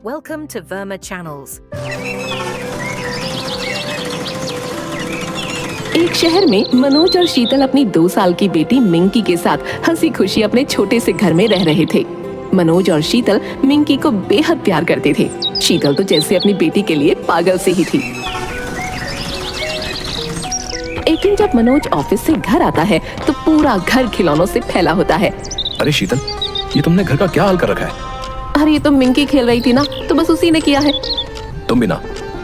Welcome to Verma Channels. एक शहर में मनोज और शीतल अपनी 2 साल की बेटी मिंकी के साथ हंसी खुशी अपने छोटे से घर में रह रहे थे। मनोज और शीतल मिंकी को बेहद प्यार करते थे। शीतल तो जैसे अपनी बेटी के लिए पागल से ही थी। एक दिन जब मनोज ऑफिस से घर आता है तो पूरा घर खिलौनों से फैला होता है। अरे शीतल, ये तुमने घर का क्या हाल कर रखा है? अरे ये तो मिंकी खेल रही थी ना, तो बस उसी ने किया है। तुम भी ना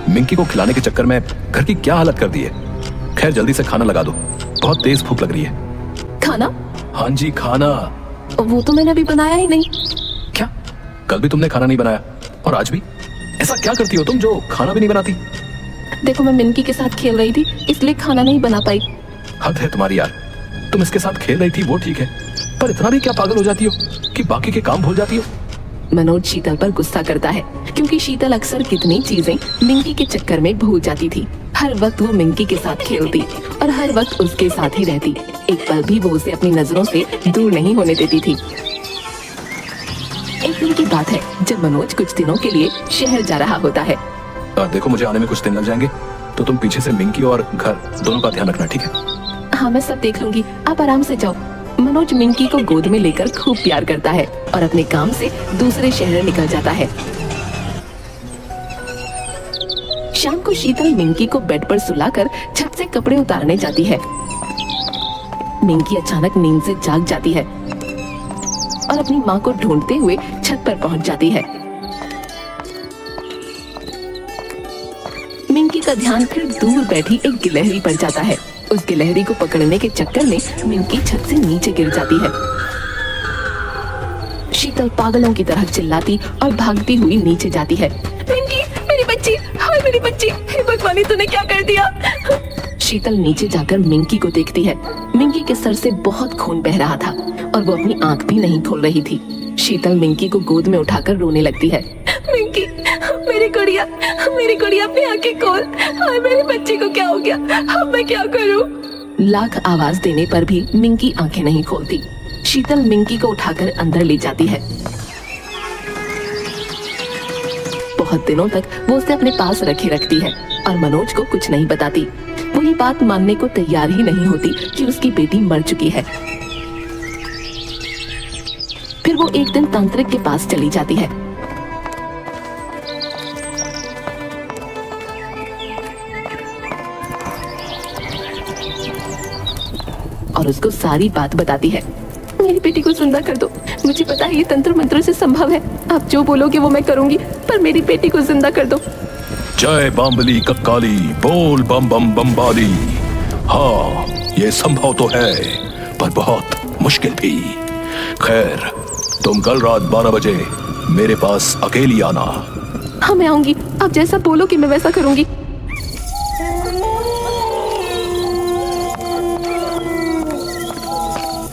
मिंकी को खिलाने के चक्कर में घर की क्या हालत कर दी है। खैर जल्दी से खाना लगा दो, बहुत तेज भूख लग रही है। खाना? हाँ जी खाना। वो तो मैंने अभी बनाया ही नहीं। क्या? कल भी तुमने खाना नहीं बनाया और आज भी? ऐसा क्या करती हो तुम जो खाना भी नहीं बनाती? देखो मैं मिंकी के साथ खेल रही थी इसलिए खाना नहीं बना पाई। हद है तुम्हारी यार। तुम इसके साथ खेल रही थी वो ठीक है, पर इतना भी क्या पागल हो जाती हो कि बाकी के काम भूल जाती हो? मनोज शीतल पर गुस्सा करता है क्योंकि शीतल अक्सर कितनी चीजें मिंकी के चक्कर में भूल जाती थी। हर वक्त वो मिंकी के साथ खेलती और हर वक्त उसके साथ ही रहती। एक पल भी वो उसे अपनी नजरों से दूर नहीं होने देती थी। एक दिन की बात है जब मनोज कुछ दिनों के लिए शहर जा रहा होता है। देखो मुझे आने में कुछ दिन लग जाएंगे, तो तुम पीछे से मिंकी और घर दोनों का ध्यान रखना, ठीक है? हाँ मैं सब देख लूंगी, आप आराम से जाओ। मनोज मिंकी को गोद में लेकर खूब प्यार करता है और अपने काम से दूसरे शहर निकल जाता है। शाम को शीतल मिंकी को बेड पर सुलाकर छत से कपड़े उतारने जाती है। मिंकी अचानक नींद से जाग जाती है और अपनी माँ को ढूंढते हुए छत पर पहुंच जाती है। मिंकी का ध्यान फिर दूर बैठी एक गिलहरी पर जाता है। उस गिलहरी को पकड़ने के चक्कर में मिंकी छत से नीचे गिर जाती है। शीतल पागलों की तरह चिल्लाती और भागती हुई नीचे जाती है। मिंकी, मेरी बच्ची, हाय मेरी बच्ची, हे भगवान तूने क्या कर दिया? शीतल नीचे जाकर मिंकी को देखती है। मिंकी के सर से बहुत खून बह रहा था और वो अपनी आंख भी नहीं खोल रही थी। शीतल मिंकी को गोद में उठाकर रोने लगती है। मिंकी, मेरी गुड़िया अपनी आंखें खोल। हाय मेरी बच्ची को क्या हो गया? अब मैं क्या करूं? लाख आवाज देने पर भी मिंकी आंखें नहीं खोलती। शीतल मिंकी को उठाकर अंदर ले जाती है। बहुत दिनों तक वो उसे अपने पास रखे रखती है और मनोज को कुछ नहीं बताती। वो ये बात मानने को तैयार ही नहीं होती कि उसकी बेटी मर चुकी है। फिर वो एक दिन तांत्रिक के पास चली जाती है। और उसको सारी बात बताती है। मेरी बेटी को जिंदा कर दो, मुझे पता है ये तंत्र मंत्र से संभव है। आप जो बोलोगे वो मैं करूंगी, पर मेरी बेटी को जिंदा कर दो। जय बाम्बली कक्काली, बोल बम बम बम्बाली। हाँ ये संभव तो है, पर बहुत मुश्किल भी। खैर तुम कल रात 12 बजे मेरे पास अकेली आना। हाँ मैं आऊंगी, आप जैसा बोलोगे मैं वैसा करूंगी।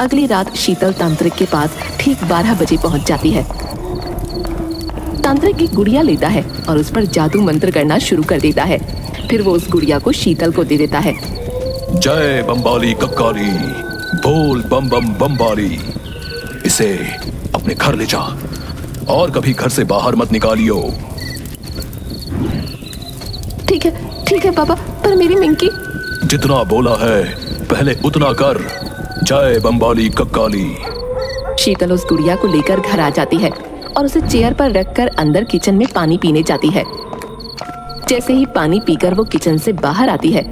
अगली रात शीतल तांत्रिक के पास ठीक 12 बजे पहुंच जाती है। तांत्रिक एक गुड़िया लेता है और उस पर जादू मंत्र करना शुरू कर देता है। फिर वो उस गुड़िया को शीतल को दे देता है। जय बम्बाली कक्काली, बोल बम बम बम्बाली। इसे अपने घर ले जा और कभी घर से बाहर मत निकालियो। ठीक है पापा, पर मेरी मिंकी? जितना बोला है पहले उतना कर। जय बम्बाली कक्काली। शीतल उस गुड़िया को लेकर घर आ जाती है और उसे चेयर पर रखकर अंदर किचन में पानी पीने जाती है। जैसे ही पानी पीकर वो किचन से बाहर आती है,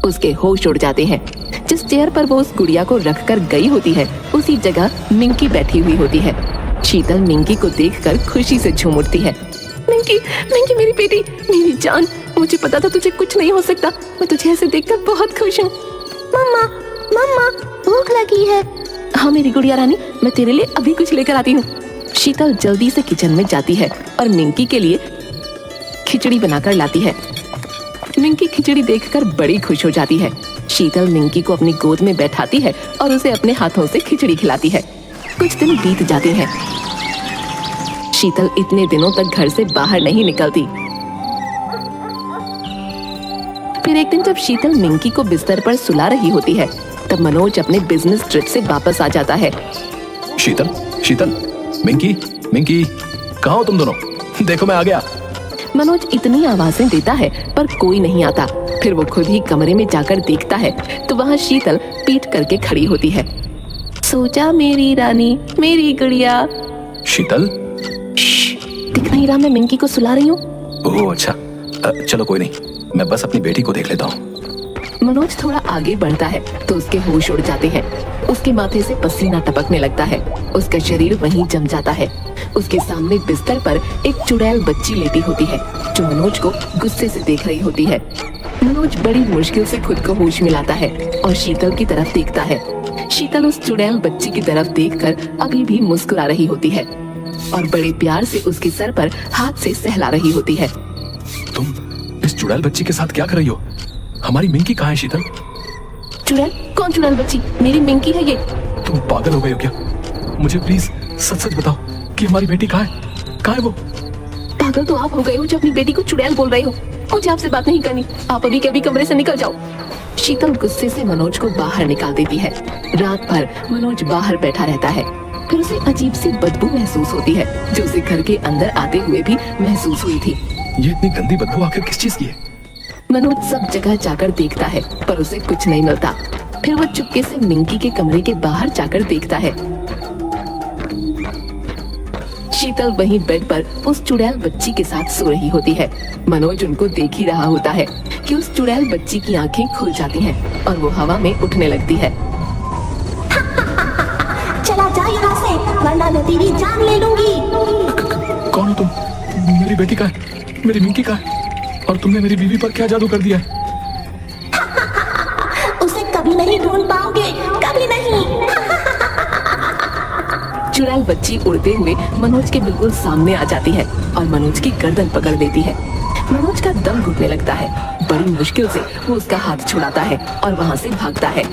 उसके होश उड़ जाते हैं। जिस चेयर पर वो उस गुड़िया को रखकर गई होती है उसी जगह मिंकी बैठी हुई होती है। शीतल मिंकी को देखकर खुशी से झूम उठती है। मिंकी, मिंकी मेरी बेटी, मेरी जान, मुझे पता था तुझे कुछ नहीं हो सकता। मैं तुझे ऐसे देखकर बहुत खुश हूँ। मम्मा, भूख लगी है। हाँ मेरी गुड़िया रानी, मैं तेरे लिए अभी कुछ लेकर आती हूँ। शीतल जल्दी से किचन में जाती है और मिंकी के लिए खिचड़ी बनाकर लाती है। मिंकी खिचड़ी देखकर बड़ी खुश हो जाती है। शीतल मिंकी को अपनी गोद में बैठाती है और उसे अपने हाथों से खिचड़ी खिलाती है। कुछ दिन बीत जाते हैं। शीतल इतने दिनों तक घर से बाहर नहीं निकलती। फिर एक दिन जब शीतल मिंकी को बिस्तर पर सुला रही होती है तब मनोज अपने बिजनेस ट्रिप से वापस आ जाता है। शीतल, मिंकी, कहाँ हो तुम दोनों? देखो मैं आ गया। मनोज इतनी आवाजें देता है पर कोई नहीं आता। फिर वो खुद ही कमरे में जाकर देखता है तो वहाँ शीतल पीठ करके खड़ी होती है। सो जा मेरी रानी, मेरी गुड़िया। शीतल, दिख नहीं रहा मैं मिंकी को सुला रही हूँ? ओह अच्छा, चलो कोई नहीं, मैं बस अपनी बेटी को देख लेता हूँ। मनोज थोड़ा आगे बढ़ता है तो उसके होश उड़ जाते हैं। उसके माथे से पसीना टपकने लगता है। उसका शरीर वहीं जम जाता है। उसके सामने बिस्तर पर एक चुड़ैल बच्ची लेटी होती है जो मनोज को गुस्से से देख रही होती है। मनोज बड़ी मुश्किल से खुद को होश में लाता है और शीतल की तरफ देखता है। शीतल उस चुड़ैल बच्ची की तरफ देखकर अभी भी मुस्कुरा रही होती है और बड़े प्यार से उसके सर पर हाथ से सहला रही होती है। तुम इस चुड़ैल बच्ची के साथ क्या कर रही हो? हमारी मिंकी कहाँ है शीतल? चुड़ैल? कौन चुड़ैल बच्ची? मेरी मिंकी है ये। तुम पागल हो गए हो क्या? मुझे प्लीज सच सच बताओ कि हमारी बेटी कहाँ है? कहाँ है वो? पागल तो आप हो गए हो जो अपनी बेटी को चुड़ैल बोल रहे हो। मुझे आपसे बात नहीं करनी, आप अभी के अभी कमरे से निकल जाओ। शीतल गुस्से से मनोज को बाहर निकाल देती है। रात भर मनोज बाहर बैठा रहता है। फिर उसे अजीब सी बदबू महसूस होती है जो उसे घर के अंदर आते हुए भी महसूस हुई थी। ये इतनी गंदी बदबू आखिर किस चीज की है? मनोज सब जगह जाकर देखता है पर उसे कुछ नहीं मिलता। फिर वो चुपके से मिंकी के कमरे के बाहर जाकर देखता है। शीतल वहीं बेड पर उस चुड़ैल बच्ची के साथ सो रही होती है। मनोज उनको देख ही रहा होता है कि उस चुड़ैल बच्ची की आंखें खुल जाती हैं और वो हवा में उठने लगती है। चला जा यहाँ से वरना मैं तेरी जान ले लूंगी। कौन हो तुम? मेरी बेटी का है, मेरी मिंकी का है, और तुमने मेरी बीवी पर क्या जादू कर दिया है? उसे कभी नहीं ढूंढ पाओगे, कभी नहीं। चुड़ैल बच्ची उड़ते हुए मनोज के बिल्कुल सामने आ जाती है और मनोज की गर्दन पकड़ लेती है। मनोज का दम घुटने लगता है। बड़ी मुश्किल से वो उसका हाथ छुड़ाता है और वहाँ से भागता है।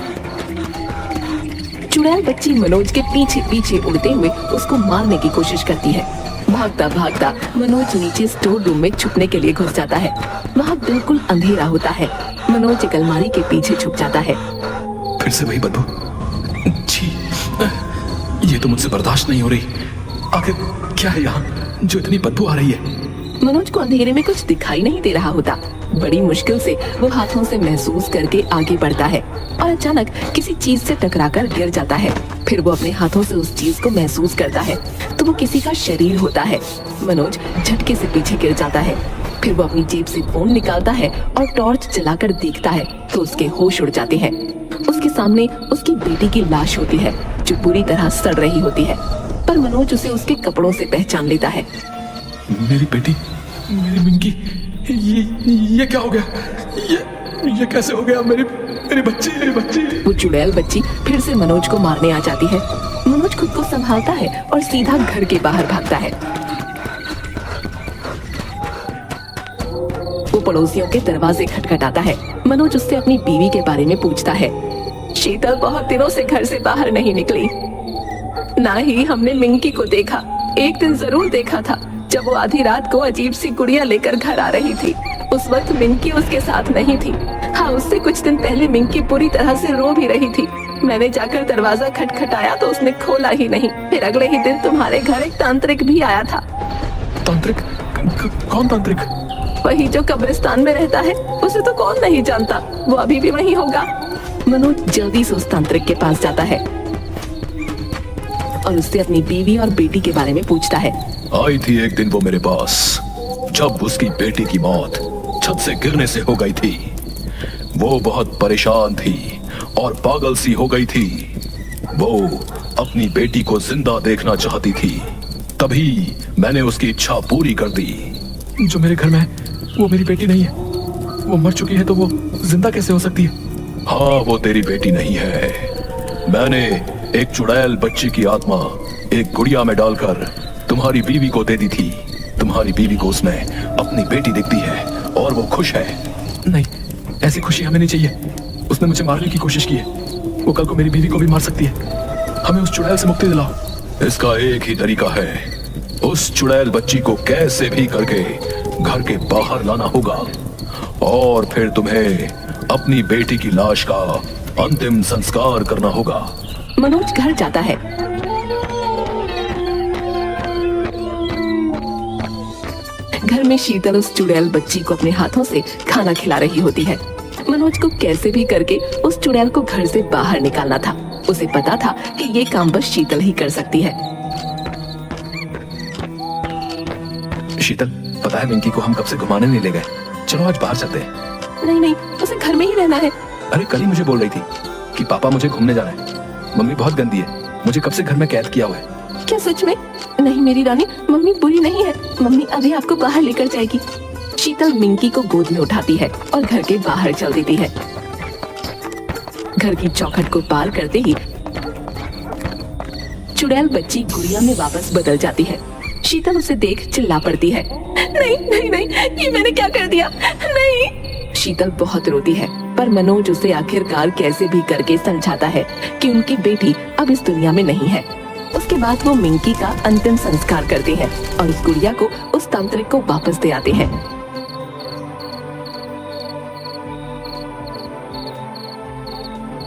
चुड़ैल बच्ची मनोज के पीछे पीछे उड़ते हुए उसको मारने की कोशिश करती है। भागता भागता मनोज नीचे स्टोर रूम में छुपने के लिए घुस जाता है। वहाँ बिल्कुल अंधेरा होता है। मनोज एक अलमारी के पीछे छुप जाता है। फिर से वही बदबू। छी, ये तो मुझसे बर्दाश्त नहीं हो रही। आखिर क्या है यहाँ जो इतनी बदबू आ रही है? मनोज को अंधेरे में कुछ दिखाई नहीं दे रहा होता। बड़ी मुश्किल से वो हाथों से महसूस करके आगे बढ़ता है और अचानक किसी चीज से टकराकर गिर जाता है। फिर वो अपने हाथों से उस चीज को महसूस करता है तो वो किसी का शरीर होता है। मनोज झटके से पीछे गिर जाता है। फिर वो अपनी जेब से फोन निकालता है और टॉर्च जलाकर देखता है तो उसके होश उड़ जाते हैं। उसके सामने उसकी बेटी की लाश होती है जो पूरी तरह सड़ रही होती है, पर मनोज उसे उसके कपड़ों से पहचान लेता है। मेरी बेटी, मेरी मिंकी, ये क्या हो गया? ये कैसे हो गया? मेरी बच्ची। वो चुड़ैल बच्ची फिर से मनोज को मारने आ जाती है। मनोज खुद को संभालता है और सीधा घर के बाहर भागता है। वो पड़ोसियों के दरवाजे खटखटाता है। मनोज उससे अपनी बीवी के बारे में पूछता है। शीतल बहुत दिनों से घर से बाहर नहीं निकली, ना ही हमने मिंकी को देखा। एक दिन जरूर देखा था जब वो आधी रात को अजीब सी गुड़िया लेकर घर आ रही थी। उस वक्त मिंकी उसके साथ नहीं थी। हाँ, उससे कुछ दिन पहले मिंकी पूरी तरह से रो भी रही थी। मैंने जाकर दरवाजा खटखटाया तो उसने खोला ही नहीं। फिर अगले ही दिन तुम्हारे घर एक तांत्रिक भी आया था। तांत्रिक? कौन तांत्रिक? वही जो कब्रिस्तान में रहता है। उसे तो कौन नहीं जानता, वो अभी भी वहीं होगा। मनोज जल्दी से उस तांत्रिक के पास जाता है और उससे अपनी बीवी और बेटी के बारे में पूछता है। आई थी एक दिन वो मेरे पास जब उसकी बेटी की मौत छत से गिरने से हो गई थी। वो बहुत परेशान थी और पागल सी हो गई थी। वो अपनी बेटी को जिंदा देखना चाहती थी। तभी मैंने उसकी इच्छा पूरी कर दी। जो मेरे घर में है वो मेरी बेटी नहीं है। वो मर चुकी है तो वो जिंदा कैसे हो सकती है? हाँ, वो तेरी बेटी नहीं है। मैंने एक चुड़ैल बच्ची की आत्मा एक गुड़िया में डालकर तुम्हारी बीवी को दे दी थी। तुम्हारी बीवी को उसमें अपनी बेटी दिखती है और वो खुश है। नहीं, ऐसी खुशी हमें नहीं चाहिए। उसने मुझे मारने की कोशिश की है। वो कल को मेरी बीवी को भी मार सकती है। हमें उस चुड़ैल से मुक्ति दिलाओ। इसका एक ही तरीका है, उस चुड़ैल बच्ची को कैसे भी करके घर के बाहर लाना होगा और फिर तुम्हें अपनी बेटी की लाश का अंतिम संस्कार करना होगा। मनोज घर जाता है। घर में शीतल उस चुड़ैल बच्ची को अपने हाथों से खाना खिला रही होती है। मनोज को कैसे भी करके उस चुड़ैल को घर से बाहर निकालना था। उसे पता था कि ये काम बस शीतल ही कर सकती है। शीतल, पता है मिंकी को हम कब से घुमाने नहीं ले गए। चलो आज बाहर चलते हैं। नहीं नहीं, उसे घर में ही रहना है। अरे कल ही मुझे बोल रही थी कि पापा मुझे घूमने जाना है। मम्मी बहुत गंदी है, मुझे कब से घर में कैद किया हुआ है। क्या सच में? नहीं मेरी रानी, मम्मी बुरी नहीं है। मम्मी अभी आपको बाहर लेकर जाएगी। शीतल मिंकी को गोद में उठाती है और घर के बाहर चल देती है। घर की चौखट को पार करते ही चुड़ैल बच्ची गुड़िया में वापस बदल जाती है। शीतल उसे देख चिल्ला पड़ती है, नहीं नहीं नहीं, ये मैंने क्या कर दिया, नहीं। शीतल बहुत रोती है, पर मनोज उसे आखिरकार कैसे भी करके समझाता है कि उनकी बेटी अब इस दुनिया में नहीं है। उसके बाद वो मिंकी का अंतिम संस्कार करते हैं और उस गुड़िया को उस तांत्रिक को वापस दे आते हैं।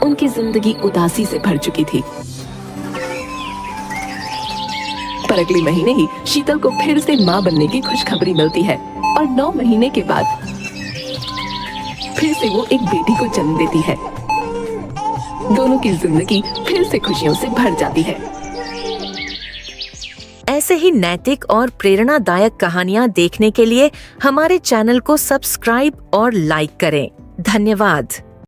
उनकी जिंदगी उदासी से भर चुकी थी, पर अगले महीने ही शीतल को फिर से मां बनने की खुशखबरी मिलती है और 9 महीने के बाद फिर से वो एक बेटी को जन्म देती है। दोनों की जिंदगी फिर से खुशियों से भर जाती है। ऐसे ही नैतिक और प्रेरणादायक कहानियाँ देखने के लिए हमारे चैनल को सब्सक्राइब और लाइक करें। धन्यवाद।